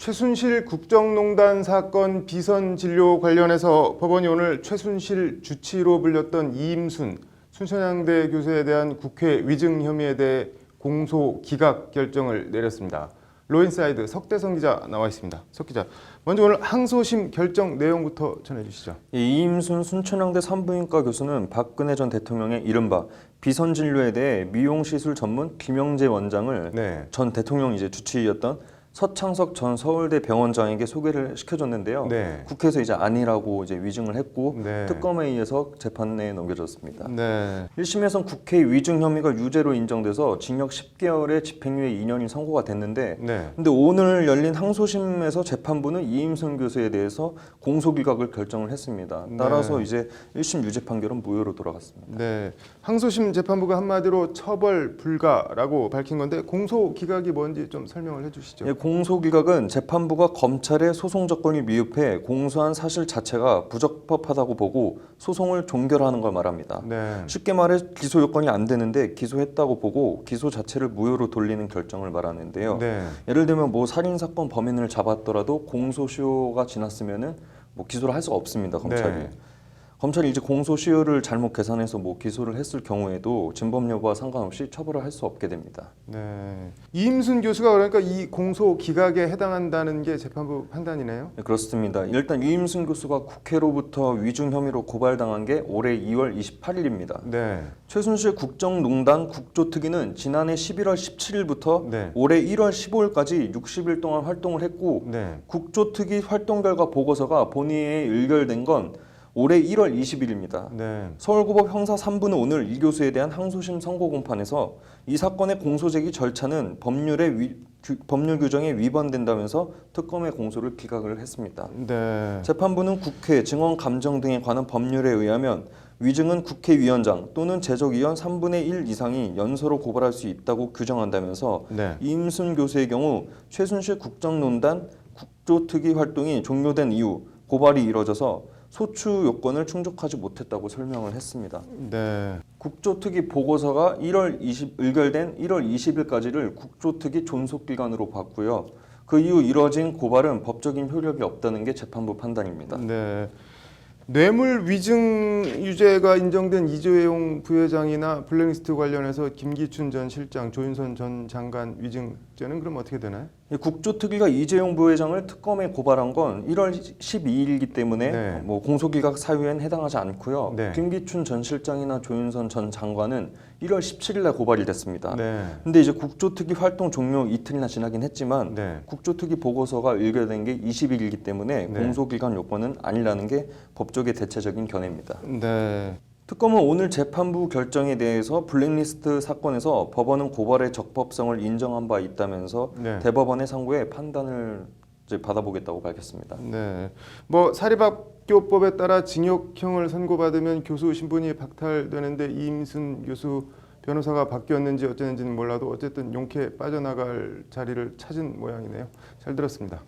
최순실 국정농단 사건 비선 진료 관련해서 법원이 오늘 최순실 주치로 불렸던 이임순 순천향대 교수에 대한 국회 위증 혐의에 대해 공소 기각 결정을 내렸습니다. 로인사이드 석대성 기자 나와 있습니다. 석 기자, 먼저 오늘 항소심 결정 내용부터 전해주시죠. 이임순 순천향대 산부인과 교수는 박근혜 전 대통령의 이른바 비선 진료에 대해 미용시술 전문 김영재 원장을 전 대통령 주치의였던 서창석 전 서울대 병원장에게 소개를 시켜줬는데요. 국회에서 아니라고 위증을 했고 특검에 의해서 재판에 넘겨졌습니다. 1심에선 국회 위증 혐의가 유죄로 인정돼서 징역 10개월에 집행유예 2년이 선고가 됐는데 근데 오늘 열린 항소심에서 재판부는 이임순 교수에 대해서 공소기각을 결정을 했습니다. 따라서 1심 유죄 판결은 무효로 돌아갔습니다. 항소심 재판부가 한마디로 처벌 불가라고 밝힌 건데 공소기각이 뭔지 좀 설명을 해주시죠. 공소기각은 재판부가 검찰의 소송 조건이 미흡해 공소한 사실 자체가 부적법하다고 보고 소송을 종결하는 걸 말합니다. 쉽게 말해 기소 요건이 안 되는데 기소했다고 보고 기소 자체를 무효로 돌리는 결정을 말하는데요. 예를 들면 살인사건 범인을 잡았더라도 공소시효가 지났으면은 기소를 할 수가 없습니다. 검찰이 공소시효를 잘못 계산해서 기소를 했을 경우에도 진범 여부와 상관없이 처벌을 할 수 없게 됩니다. 이임순 교수가 그러니까 이 공소 기각에 해당한다는 게 재판부 판단이네요. 그렇습니다. 일단 이임순 교수가 국회로부터 위증 혐의로 고발당한 게 올해 2월 28일입니다. 최순실 국정농단 국조특위는 지난해 11월 17일부터 올해 1월 15일까지 60일 동안 활동을 했고 국조특위 활동 결과 보고서가 본회의에 의결된 건 올해 1월 20일입니다. 서울고법 형사 3부는 오늘 이 교수에 대한 항소심 선고 공판에서 이 사건의 공소제기 절차는 법률 규정에 위반된다면서 특검의 공소를 기각을 했습니다. 재판부는 국회, 증언 감정 등에 관한 법률에 의하면 위증은 국회의원장 또는 재적의원 3분의 1 이상이 연서로 고발할 수 있다고 규정한다면서 이임순 교수의 경우 최순실 국정농단 국조특위 활동이 종료된 이후 고발이 이뤄져서 소추 요건을 충족하지 못했다고 설명을 했습니다. 국조특위 보고서가 의결된 1월 20일까지를 국조특위 존속기간으로 봤고요. 그 이후 이뤄진 고발은 법적인 효력이 없다는 게 재판부 판단입니다. 뇌물 위증 유죄가 인정된 이재용 부회장이나 블랙리스트 관련해서 김기춘 전 실장, 조윤선 전 장관 위증죄는 그럼 어떻게 되나요? 국조특위가 이재용 부회장을 특검에 고발한 건 1월 12일이기 때문에 공소기각 사유엔 해당하지 않고요. 김기춘 전 실장이나 조윤선 전 장관은 1월 17일에 고발이 됐습니다. 근데 국조특위 활동 종료 이틀이나 지나긴 했지만 국조특위 보고서가 의결된 게 20일이기 때문에 공소기각 요건은 아니라는 게 법적의 대체적인 견해입니다. 특검은 오늘 재판부 결정에 대해서 블랙리스트 사건에서 법원은 고발의 적법성을 인정한 바 있다면서 대법원의 상고에 판단을 받아보겠다고 밝혔습니다. 사립학교법에 따라 징역형을 선고받으면 교수 신분이 박탈되는데 이임순 교수 변호사가 바뀌었는지 어쩌는지는 몰라도 어쨌든 용케 빠져나갈 자리를 찾은 모양이네요. 잘 들었습니다.